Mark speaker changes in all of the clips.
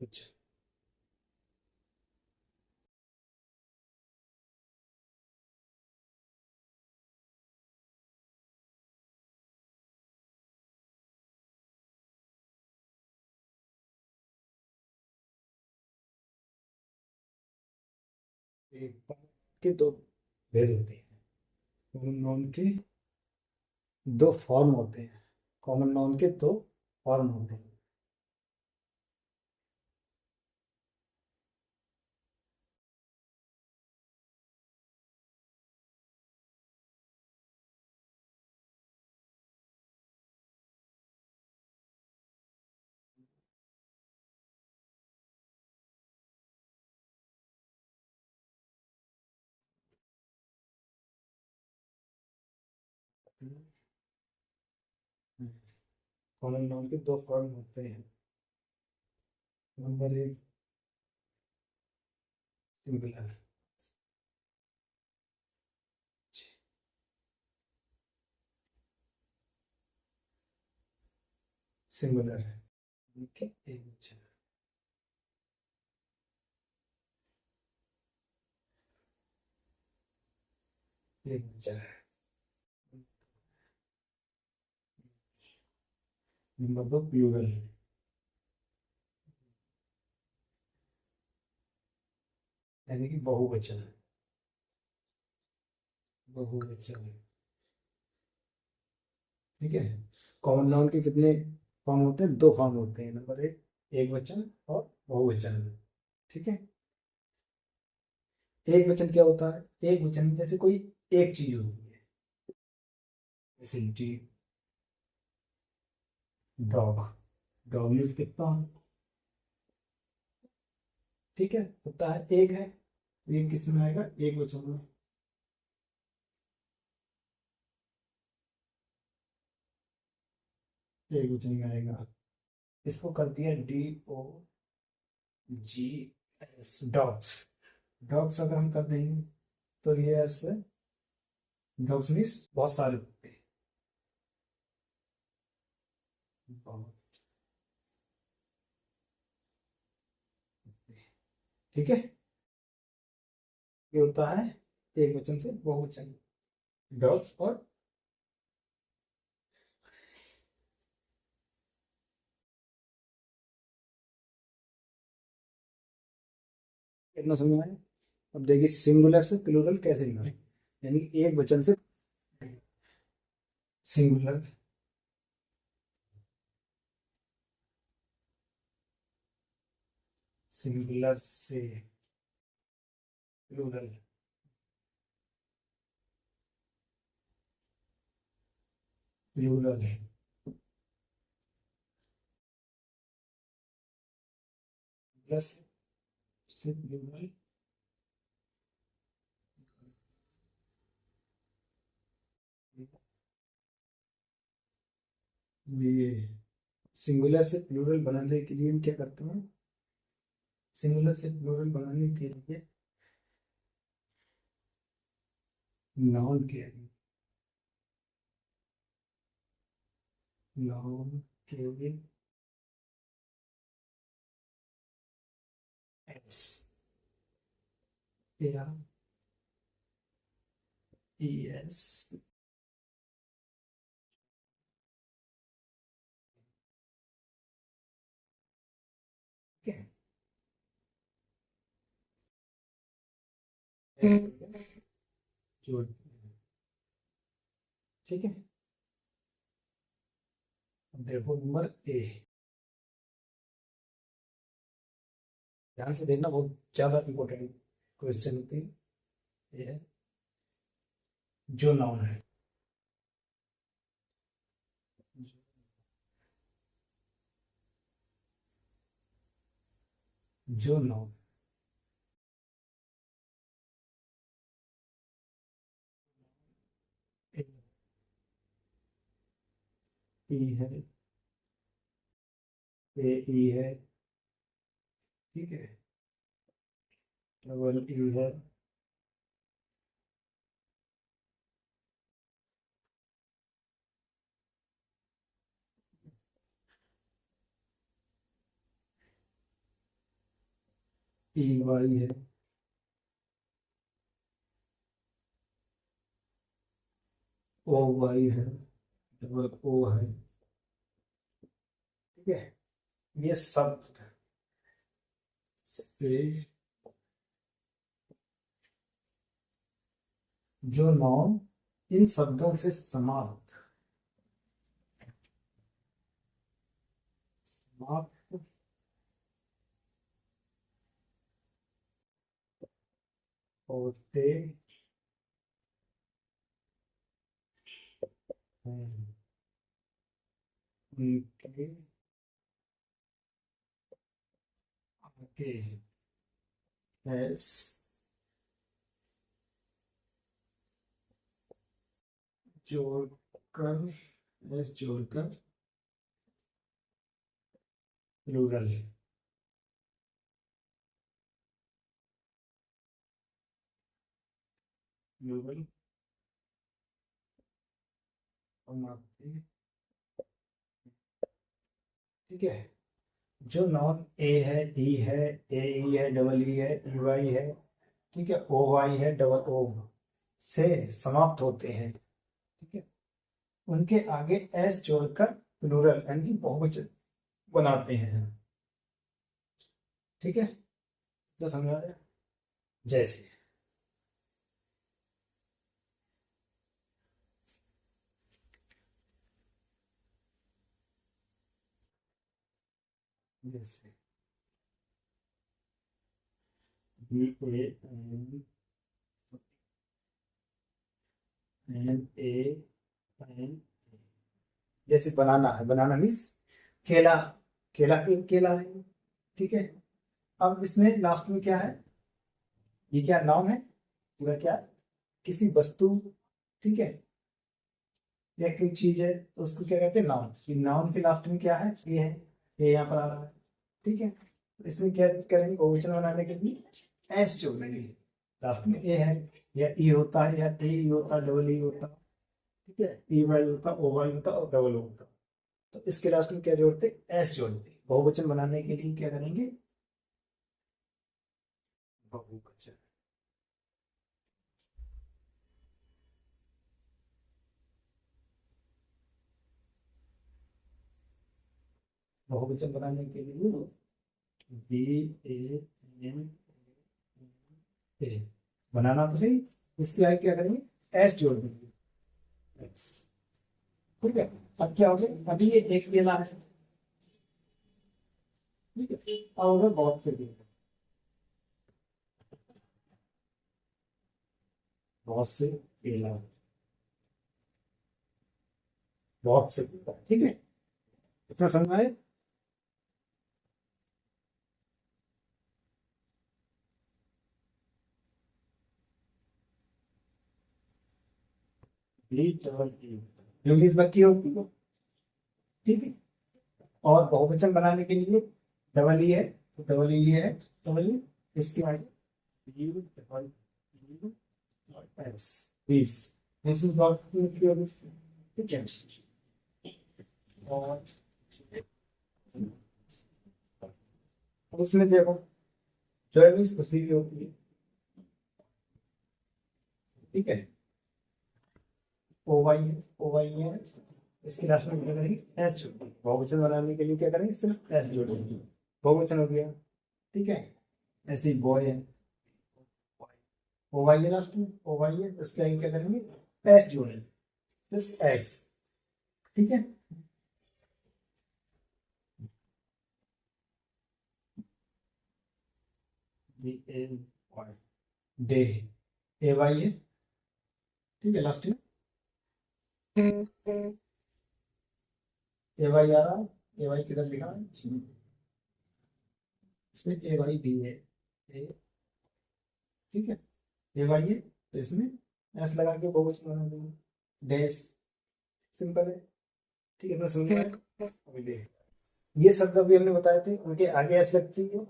Speaker 1: अच्छा। एक कॉमन के दो भेद होते हैं। कॉमन नाउन के दो फॉर्म होते हैं। कॉमन नाउन के दो फॉर्म होते हैं। कॉमन नाउन के दो फॉर्म होते हैं। नंबर एक, सिंगुलर। सिंगुलर है, ठीक है, एक वचन। एक वचन है। नंबर दो, प्लूरल। यानी कि बहुवचन। बहुवचन, ठीक है। कॉमन नाउन के कितने फॉर्म होते हैं? दो फॉर्म होते हैं। नंबर एक वचन और बहुवचन, ठीक है। एक वचन क्या होता है? एक वचन में जैसे कोई एक चीज होती है, जैसे डॉग। डॉग मीन्स कितना, ठीक है, कुत्ता है, एक है। एक किस में आएगा? एक वचन में। एक वचन में आएगा। इसको कर दिया DOGS, डॉग्स। डॉग्स अगर हम कर देंगे तो ये ऐसे, डॉग्स मीन्स बहुत सारे कुत्ते। बहुत कुत्ते, ठीक है। ये होता है एक वचन से बहुवचन, डॉग्स। और कितना समझ में आया? अब देखिए सिंगुलर से प्लूरल कैसे निकालें, यानी कि एक वचन से सिंगुलर। सिंगुलर से प्लूरल। प्लूरल है। प्लस से प्लूरल। ये सिंगुलर से प्लूरल बनाने के लिए हम क्या करते हैं? सिंगुलर से प्लूरल बनाने के लिए नाउन के आगे, नाउन के आगे एस या ES, ठीक है, जोड़ते हैं, ठीक है। अब देखो नंबर ए, ध्यान से देखना, बहुत ज्यादा इंपॉर्टेंट क्वेश्चन होती है। ये है जो नाउन है, जो नाउन ई है, AE है, ठीक है, डबल ई है, ई वाई है, ओ वाई है, डबल ओ है। ठीक है, ये सब से जो नॉन इन शब्दों से समाप्त समाप्त होते हैं, उनके आगे एस जोड़कर, एस जोड़कर प्लूरल प्लूरल बनाते। ठीक है, जो नॉन ए है, ई है, ए ई है, डबल ई है, ई वाई है, ठीक है, ओ वाई है, डबल ओ से समाप्त होते हैं, ठीक है, उनके आगे एस जोड़कर प्लूरल यानी कि बहुवचन बनाते हैं। ठीक है, तो समझ आ रहा है? जैसे जैसे B A N A N, जैसे बनाना है, बनाना मीन्स केला, केला एक केला है। ठीक है, अब इसमें लास्ट में क्या है, ये क्या नाउन है, पूरा क्या है? किसी वस्तु, ठीक है, या कोई चीज है तो उसको क्या कहते हैं, नाउन। नाउन के लास्ट में क्या है, ये है, ये यहाँ पर आ रहा है। ठीक है, तो इसमें क्या करेंगे, बहुवचन बनाने के लिए एस जोड़ेंगे, लास्ट में ए है, या ई होता है, या ए ई होता, डबल ई होता। ठीक है, ई वाई होता, ओ वाई होता और डबल ओ होता। तो इसके लास्ट में क्या जोड़ते, एस जोड़ते। बहुवचन बनाने के लिए क्या करेंगे, बहुवचन। बहुवचन बनाने के लिए बी ए एन ए बनाना तो है, इसके आगे क्या करेंगे, एस जोड़ देंगे, एस। ठीक है, अब क्या हो गया, अभी ये एक केला है। ठीक है, और उधर बहुत से केला, बहुत से केला, बहुत से केला। ठीक है, इतना समझ में आए? बी डबल ई, इंग्लिश बच्ची होती है। ठीक है, और बहुवचन बनाने के लिए डबल ई है, तो डबल ई है, डबल ई, इसके आगे यू डबल यू और एस, बीस, इसमें डॉट की होगी। ठीक है, और अब इसमें देखो, जो है बीस उसी की होती है। ठीक है, ओ वाई है, ओ वाई है, इसके लास्ट में क्या करेंगे, एस जोड़ेंगे। बहुवचन बनाने के लिए क्या करेंगे, सिर्फ एस जोड़ेंगे, बहुवचन हो गया। ठीक है, ऐसे ही बॉय है, ओ वाई है, लास्ट में ओ वाई है, इसके आगे क्या करेंगे, एस जोड़ेंगे, सिर्फ एस। ठीक है, D A Y, day, A Y है। ठीक है, लास्ट में ए वाई आ रहा है, ए वाई किधर लिखा है, इसमें ए वाई बी है, ए, ठीक है, ए वाई है, तो इसमें एस लगा के बहुवचन बना देंगे, डैश, सिंपल है। ठीक है, तो समझ में आया? अभी देख, ये शब्द अभी हमने बताए थे, उनके आगे एस लगती है।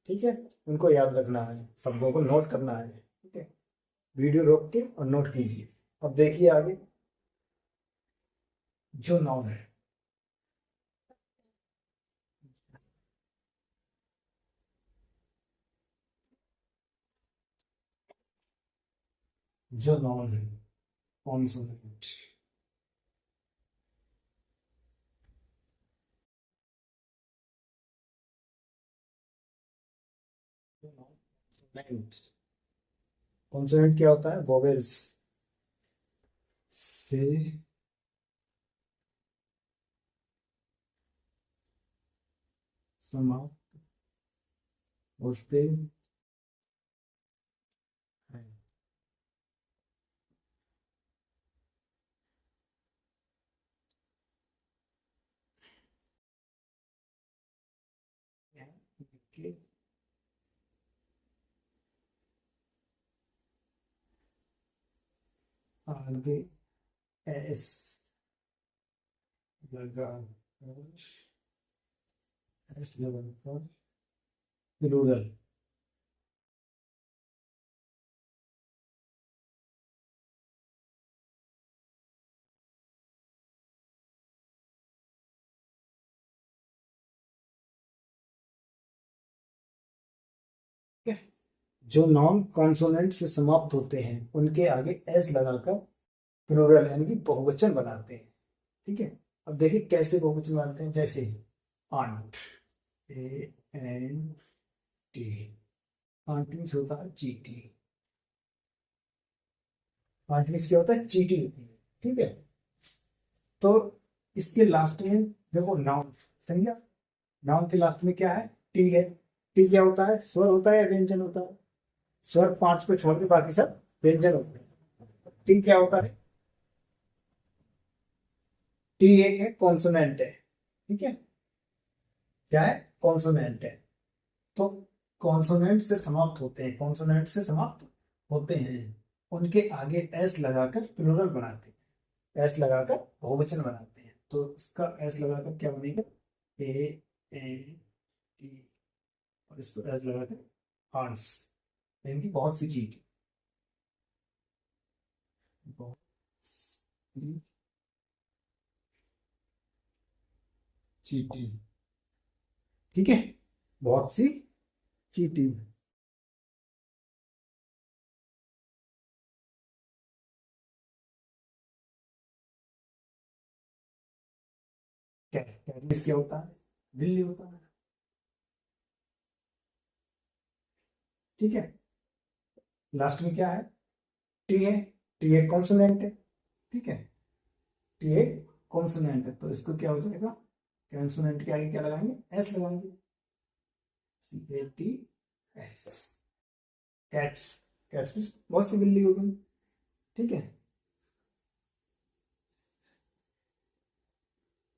Speaker 1: ठीक है, उनको याद रखना है, शब्दों को नोट करना है। ठीक है, वीडियो रोक के और नोट कीजिए। अब देखिए आगे, जो नाउन है, जो नॉन कॉन्सोनेंट कॉन्सोनेंट कॉन्सोनेंट क्या होता है? वोवेल्स से समाप्त होते हैं। के आगे एस लगा एस लेवल पर रूरल जो नॉन कॉन्सोनेंट से समाप्त होते हैं उनके आगे एस लगाकर प्लूरल यानी कि बहुवचन बनाते हैं। ठीक है, अब देखिए कैसे बहुवचन बनाते हैं। जैसे aunt, A N T, aunt means होता है चीटी। आंट मीन्स क्या होता है? चीटी होती है। ठीक है, तो इसके लास्ट में देखो नाउन, समझा? नाउन के लास्ट में क्या है? टी है। टी क्या होता है? स्वर होता है या व्यंजन होता है? स्वर पांच को छोड़ के बाकी सब व्यंजन होते हैं। टी क्या होता है? टी एक है, कॉन्सोनेंट है। ठीक है, क्या है? कॉन्सोनेंट है। तो कॉन्सोनेंट से समाप्त होते हैं, कॉन्सोनेंट से समाप्त होते हैं, उनके आगे एस लगाकर प्लूरल बनाते हैं, एस लगाकर बहुवचन बनाते हैं। तो इसका एस लगाकर क्या बनेगा? ए एन टी, और इसको एस लगाकर आंट्स, यानी कि बहुत सी चीज, बहुत सी चीटी। ठीक है, बहुत सी चीटी। कैरिस क्या होता है? बिल्ली होता है। ठीक है, लास्ट में क्या है? टी है। टी एक कॉन्सोनेंट है। ठीक है, टी एक कॉन्सोनेंट है, तो इसको क्या हो जाएगा? कॉन्सोनेंट के आगे क्या लगाएंगे? एस लगाएंगे। C A T S. Cats, cats भी बहुत सी बिल्ली हो गई। ठीक है,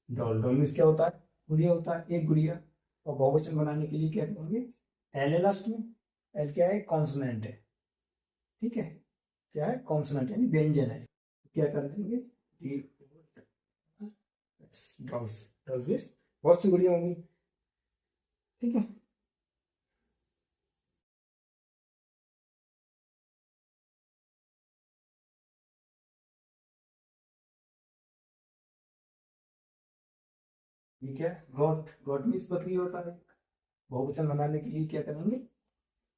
Speaker 1: डॉल, डॉल मीन्स क्या होता है? गुड़िया होता है, एक गुड़िया। और बहुवचन बनाने के लिए क्या करेंगे? एल है लास्ट में। एल क्या है? कॉन्सोनेंट है। ठीक है, क्या है? कॉन्सोनेंट यानी व्यंजन है। क्या कर देंगे? डॉल्स, डॉल्स मीन्स बहुत सी गुड़िया होंगी। ठीक है, ठीक है। गॉट, गॉट मीन्स बकरी होता है। बहुवचन बनाने के लिए क्या करेंगे?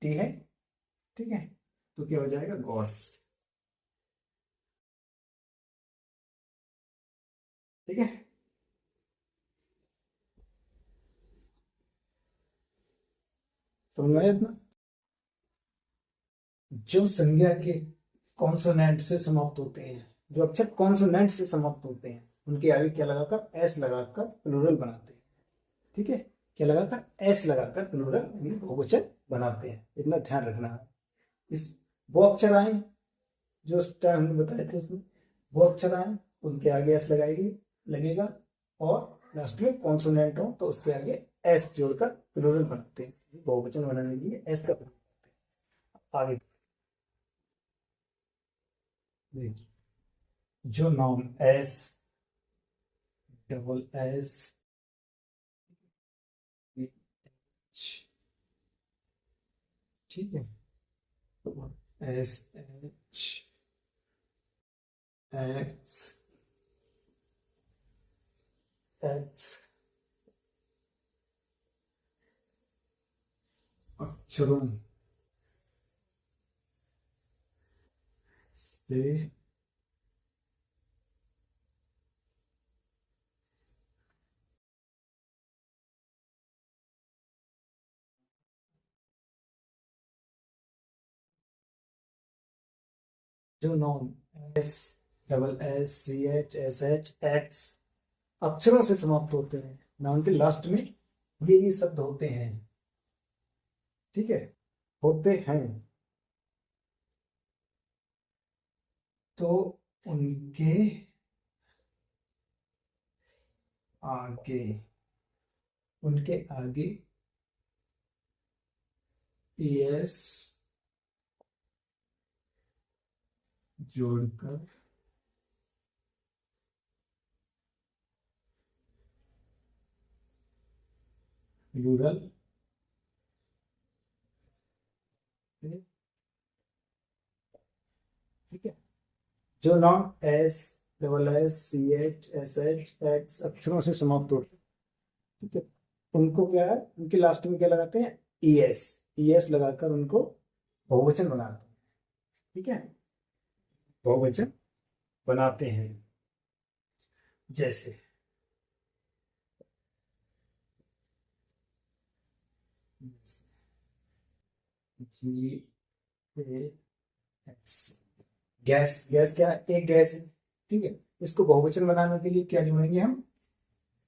Speaker 1: टी है। ठीक है, तो क्या हो जाएगा? गॉड्स। ठीक है, समझ में आया इतना? जो संज्ञा के कॉन्सोनेंट से समाप्त होते हैं, जो अक्षर कॉन्सोनेंट से समाप्त होते हैं, उनके आगे क्या लगाकर? एस लगाकर प्लूरल बनाते हैं। ठीक है, क्या लगाकर? एस लगाकर प्लूरल यानी बहुवचन बनाते हैं। इतना ध्यान रखना है। इस वो अक्षर आए जो उस टाइम हमने बताए थे, उसमें वो अक्षर आए, उनके आगे एस लगाएगी, लगेगा, और लास्ट में कॉन्सोनेंट हो तो उसके आगे एस जोड़कर प्लूरल बनाते हैं। बहुवचन बनाने के लिए एस का प्रयोग करते हैं। आगे देखिए, जो नाउन एस, डबल एस, ठीक है, एस एच एक्स एक्स अक्षरों से जो noun S double S C H S H X अक्षरों से समाप्त होते हैं, नाउन के लास्ट में ये शब्द होते हैं, ठीक है, होते हैं, तो उनके आगे उनके आगे एस जोड़कर रूरल ठीक है, जो noun S double S C H S H X अक्षरों से समाप्त होते हैं, ठीक है, उनको क्या है, उनके लास्ट में क्या लगाते हैं, ई एस, ई एस लगाकर उनको बहुवचन बनाते हैं, ठीक है, बहुवचन बनाते हैं, जैसे जी ए एस, गैस, गैस क्या है, एक गैस है, ठीक है, इसको बहुवचन बनाने के लिए क्या जोड़ेंगे हम,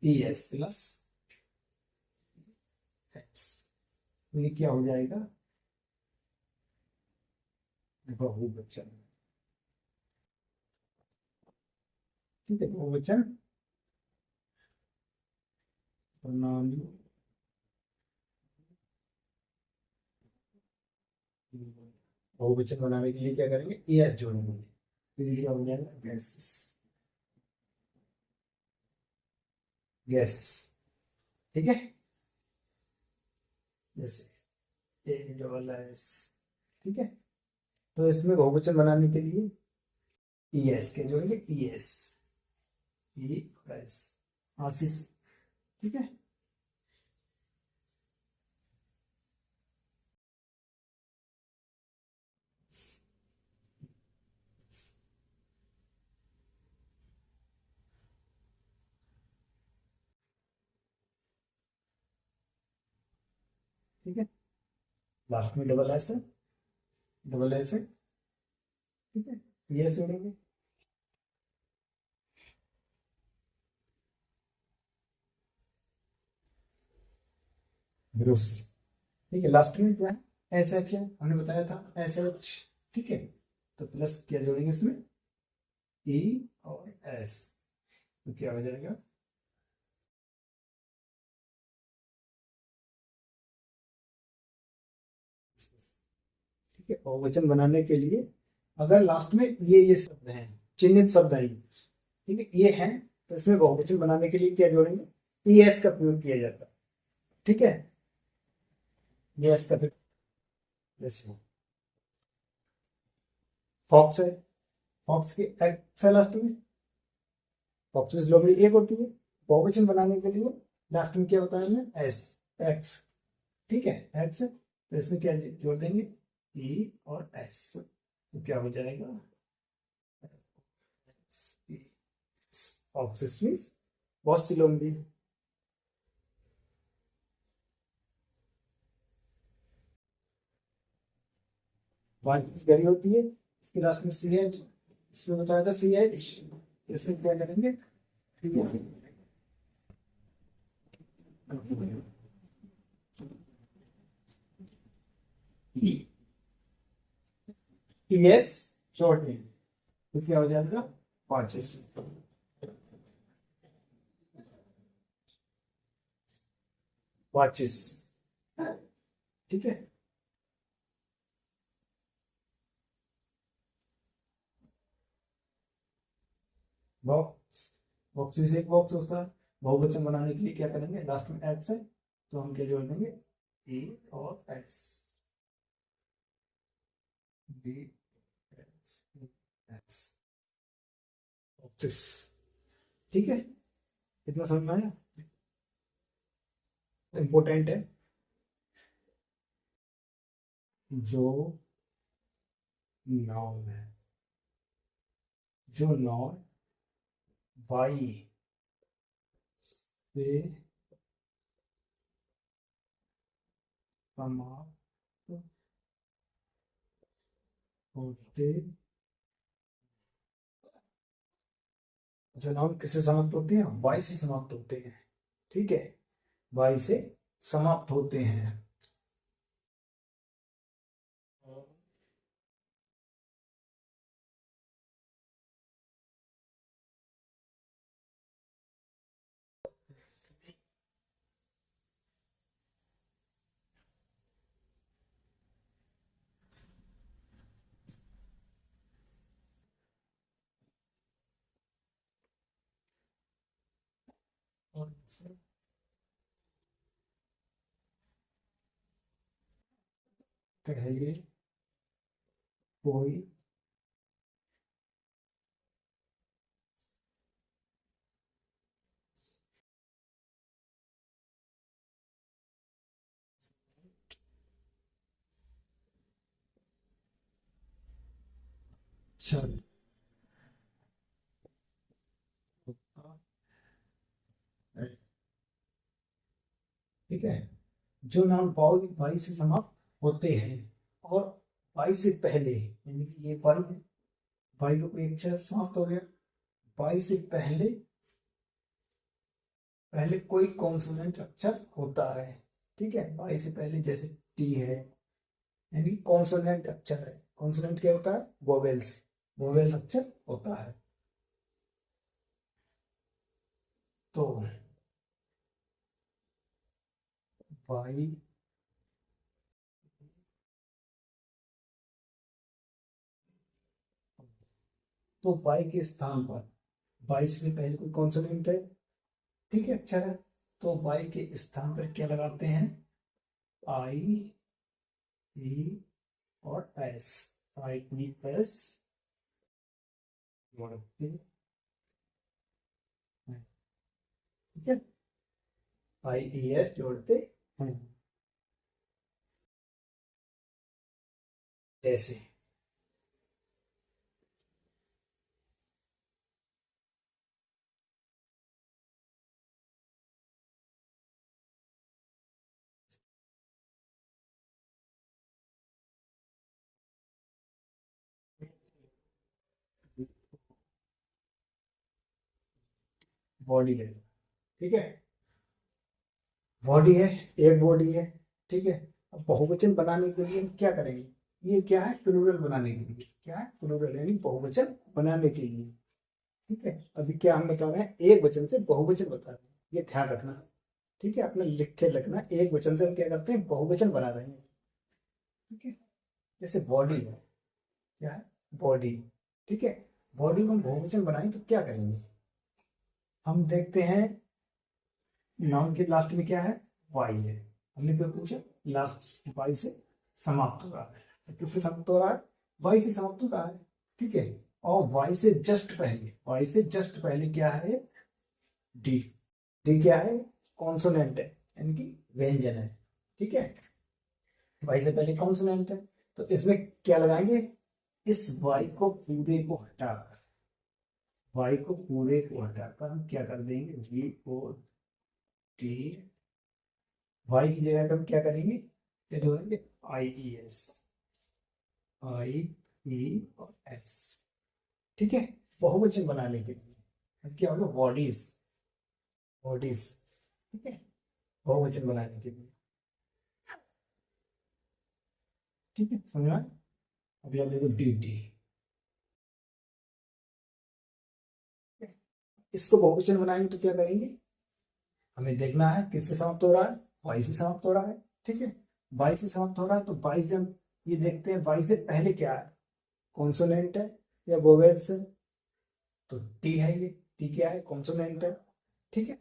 Speaker 1: ई एस प्लस एक्स, तो ये क्या हो जाएगा, बहुवचन, ठीक है, बहुवचन प्रणाली बहुवचन बनाने के लिए क्या करेंगे, ई एस जोड़ेंगे, फिर ये क्या हो जाएगा, गैसेस, गैसेस, ठीक है, जैसे ए डबल एस, ठीक है, तो इसमें बहुवचन बनाने के लिए ई एस के जोड़ेंगे, ई एस, ई एस, आशीष, ठीक है, ठीक है, लास्ट में डबल एस है, डबल एस है, ठीक है, ई एस जोड़ेंगे, ब्रूस, ठीक है, लास्ट में क्या है, एस एच है, हमने बताया था एस एच, ठीक है, तो प्लस क्या जोड़ेंगे इसमें, ई और एस, तो क्या हो जाएगा, ठीक है, बहुवचन बनाने के लिए अगर लास्ट में ये शब्द हैं, चिन्हित शब्द है, ठीक है, ये हैं, तो इसमें बहुवचन बनाने के लिए क्या जोड़ेंगे, ई एस का प्रयोग किया जाता है, ठीक है, ई एस का प्रयोग, जैसे फॉक्स है, फॉक्स की एक्स है लास्ट में, फॉक्स लोग एक होती है, बहुवचन बनाने के लिए लास्ट में क्या होता है, हमें एस, एक्स, ठीक है, एक्स, तो इसमें क्या जोड़ देंगे, ई और एस, तो क्या हो जाएगा, ऑक्सिस मीन्स बहुत सी लंबी, गड़ी होती है, इसके लास्ट में सी एच, इसमें बताया था सी एच, इसमें क्या करेंगे, ठीक है, यस शॉर्ट नेम, तो क्या हो जाएगा, वॉचेस, वॉचेस, ठीक है, बॉक्स, बॉक्स में से एक बॉक्स होता है, बहुवचन बनाने के लिए क्या करेंगे, लास्ट में एक्स है, तो हम क्या जोड़ देंगे, ए और X, B X X, boxes, ठीक है, इतना समझ में आया, इंपॉर्टेंट है, जो नाउन है जो नॉन वाई से समाप्त होते, जो नाउन किससे समाप्त होते हैं, वाई से समाप्त होते हैं। ठीक है, वाई से समाप्त होते हैं। पहले कोई शब्द होता है। ठीक है, जो नाउन वाई वाई से समाप्त होते हैं और वाई से पहले, यानी कि ये वाई है, वाई का कोई अक्षर समाप्त हो गया, वाई से पहले पहले कोई कॉन्सोनेंट अक्षर होता है। ठीक है, वाई से पहले जैसे टी है, यानी कॉन्सोनेंट अक्षर है। कॉन्सोनेंट क्या होता है, वोवेल्स, वोवेल अक्षर होता है। तो वाई, तो वाई के स्थान पर, वाई से पहले कोई कॉन्सोनेंट है, ठीक है, अक्षर है, तो वाई के स्थान पर क्या लगाते हैं, आई ई और एस, आई ई एस जोड़ते हैं। ठीक है, आई ई एस जोड़ते हैं। जैसे बॉडी है, ठीक है, बॉडी है, एक बॉडी है। ठीक है, अब बहुवचन बनाने के लिए हम क्या करेंगे, ये क्या है, प्लूरल बनाने के लिए, क्या है, प्लूरल यानी बहुवचन बनाने के लिए। ठीक है, अभी क्या हम बता रहे हैं, एक वचन से बहुवचन बता रहे हैं, ये ध्यान रखना। ठीक है, अपने लिख के रखना, एक वचन से हम क्या करते हैं, बहुवचन बना रहे हैं। ठीक है, जैसे बॉडी है, क्या है, बॉडी। ठीक है, बॉडी को हम बहुवचन बनाएं तो क्या करेंगे, हम देखते हैं नाउन के लास्ट में क्या है, वाई है। हमने क्या पूछा, लास्ट वाई से समाप्त हो रहा है, तो किससे समाप्त हो रहा है, वाई से समाप्त हो रहा है। ठीक है, और वाई से जस्ट पहले, वाई से जस्ट पहले क्या है, डी। डी क्या है, कॉन्सोनेंट है, यानी कि व्यंजन है। ठीक है, वाई से पहले कॉन्सोनेंट है, तो इसमें क्या लगाएंगे, इस वाई को पूरे को हटाकर, वाई को पूरे को हटाकर हम क्या कर देंगे, वी ओ टी, वाई की जगह पे हम क्या करेंगे, ये जोड़ेंगे आई ई एस, आई ई और एस। ठीक है, बहुवचन बनाने के लिए अब क्या होगा, बॉडीज, बॉडीज। ठीक है, बहुवचन बनाने के लिए। ठीक है, समझ में आया? अभी आप देखो ड्यूटी, इसको बहुवचन बनाएंगे तो क्या करेंगे, हमें देखना है किससे समाप्त हो रहा है, वाई से समाप्त हो रहा है। ठीक है, वाई से समाप्त हो रहा है, तो वाई से हम ये देखते हैं, वाई से पहले क्या है, कॉन्सोनेंट है या वोवेल्स है, तो टी है, ये टी क्या है, कॉन्सोनेंट है। ठीक है,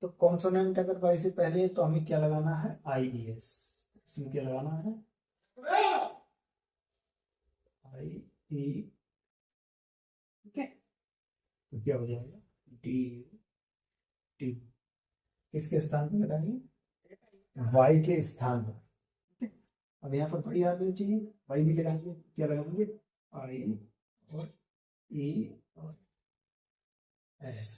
Speaker 1: तो कॉन्सोनेंट अगर वाई से पहले है तो हमें क्या लगाना है, आई ई एस, इसमें क्या लगाना है, आई ई। ठीक है, तो क्या हो जाएगा, डी टी, किसके स्थान पर लगाएंगे, वाई के स्थान पर। ठीक है, अब यहाँ पर वाई आ चाहिए, वाई भी लगाएंगे, क्या लगाएंगे, आई और ई और एस,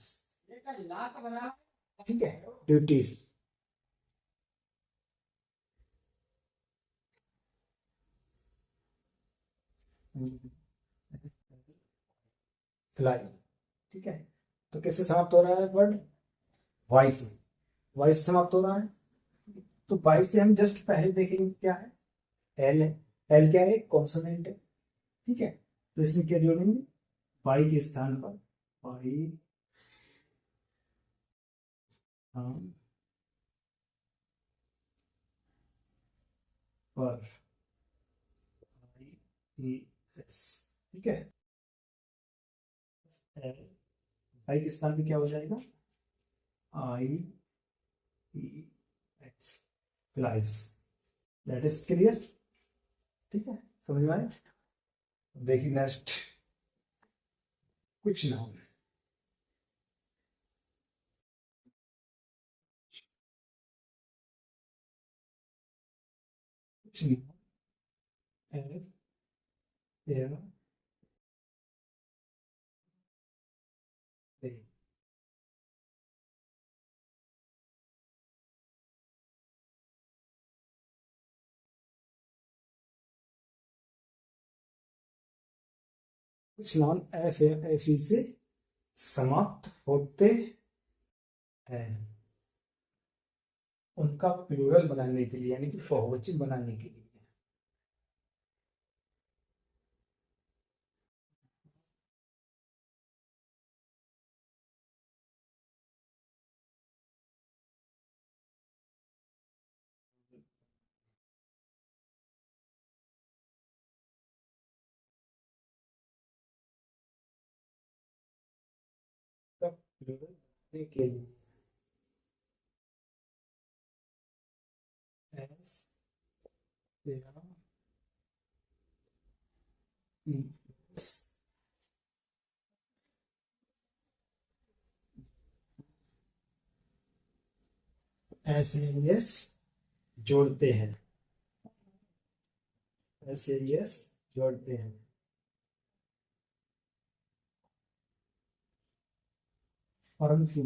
Speaker 1: ठीक है, ड्यूटीज। फ्लाई, ठीक है। तो कैसे समाप्त हो रहा है वर्ड? वाई से, वाई से समाप्त हो रहा है। तो वाई से हम जस्ट पहले देखेंगे क्या है, एल है। एल क्या है? कॉन्सोनेंट है, ठीक है। तो इसमें क्या जोड़ेंगे? वाई के स्थान पर वाई, स्थान पर आई ई एस, ठीक है। एल, आई के स्थान पे क्या हो जाएगा? I E X, plus. That is clear, ठीक है, समझ में आया? देखिए नेक्स्ट, कुछ ना हो, कुछ नहीं, एफ एयर से, कुछ नॉन एफ एफ ई से समाप्त होते हैं, उनका प्लूरल बनाने के लिए, यानी कि बहुवचन बनाने के लिए। तब प्लूरल बनाने के लिए S air E S, S A S जोड़ते हैं, एस ए एस जोड़ते हैं, परंतु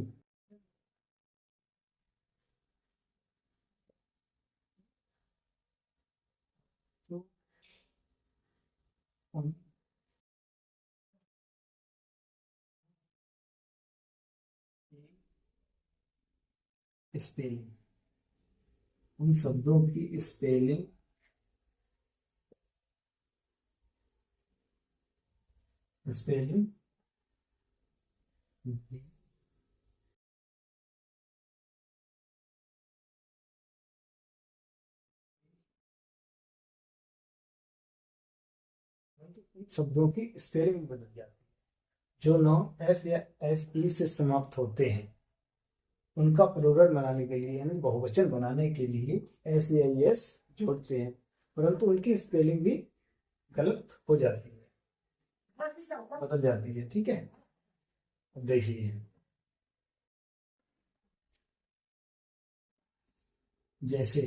Speaker 1: तो उन स्पेलिंग, उन शब्दों की स्पेलिंग, स्पेलिंग शब्दों की स्पेलिंग बदल जाती है। जो नाउन एफ या एफ ई से समाप्त होते हैं, उनका प्लूरल बनाने के लिए, यानी बहुवचन बनाने के लिए एस या एस जोड़ते हैं, परंतु उनकी स्पेलिंग भी गलत हो जाती है, बदल जाती है, ठीक है। अब देखिए, जैसे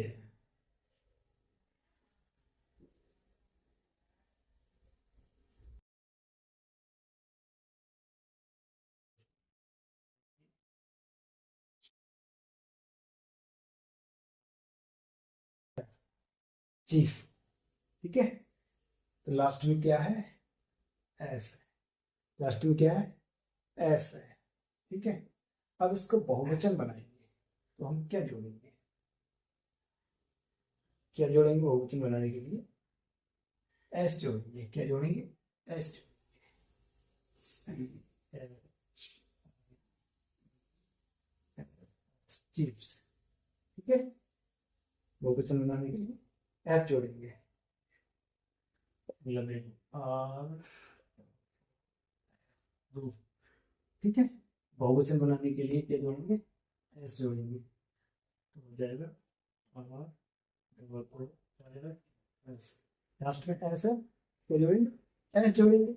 Speaker 1: चीफ, ठीक है। तो लास्ट में क्या है? एफ, लास्ट में क्या है? एफ है, ठीक है। अब इसको बहुवचन बनाएंगे, तो हम क्या जोड़ेंगे? क्या जोड़ेंगे बहुवचन बनाने के लिए? एस जोड़ेंगे। क्या जोड़ेंगे? एस जोड़ेंगे, चीफ्स, ठीक है। बहुवचन बनाने के लिए एफ जोड़ेंगे, मतलब आर, ठीक है। बहुवचन बनाने के लिए क्या जोड़ेंगे? एस जोड़ेंगे, तो हो जाएगा आर डबल ओ जाएगा एस, लास्ट में एस है, क्या जोड़ेंगे? एस जोड़ेंगे,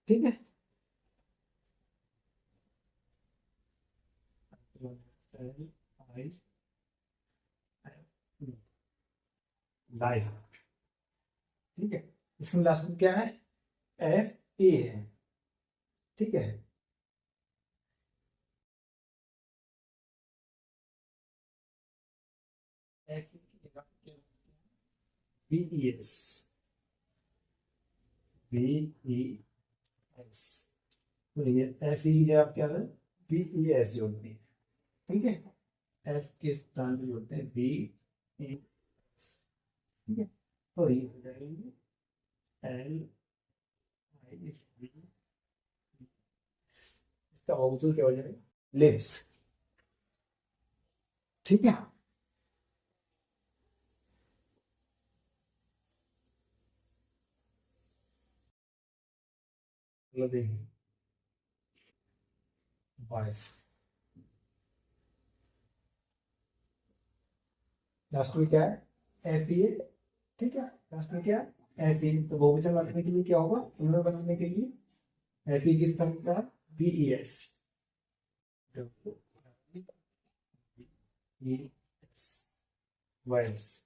Speaker 1: ठीक है। एल आई लाइफ, ठीक है। इसमें लास्ट में क्या है? एफ ए है, ठीक है। VES, VES, तो ये FE आप क्या करें, VES जोड़ते हैं, ठीक है। F के स्थान पे जोड़ते हैं VE, ठीक है। तो ये हो जाएंगे LIV, इसका ऑक्सिजन क्या हो जाएगा, लिप्स, ठीक है। चलो देखिए, वाइफ, लास्ट में क्या है, FE, ठीक है। लास्ट में क्या है, FE, तो बहुवचन बनाने के लिए क्या होगा, पुनर् बनाने के लिए FE किस तरह का, VES, वाइफ्स,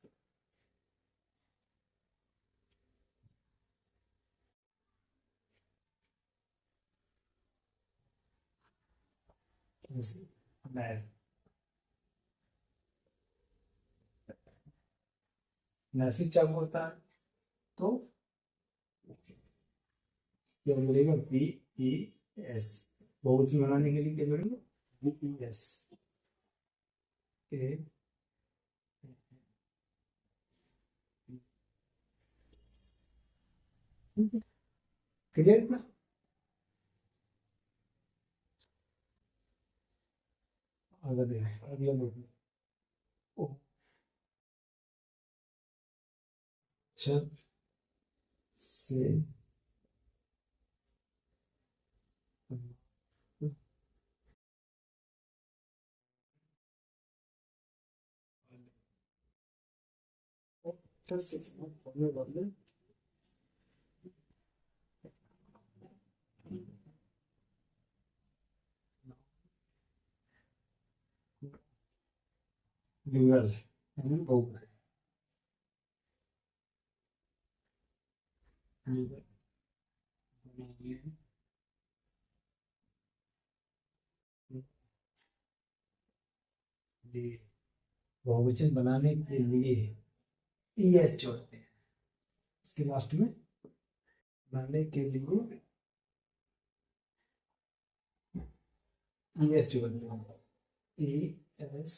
Speaker 1: नफिस जब होता है तो क्या मिलेगा, VES, बहुवचन बनाने के लिए क्या जोड़ेंगे, VES, क्लियर ना। अगले अगले लोग छत से छत से होने वाले ड्यूअल बहुवचन, बहुवचन बनाने के लिए ES जोड़ते हैं इसके लास्ट में, बनाने के लिए ES जोड़ते हैं, ES,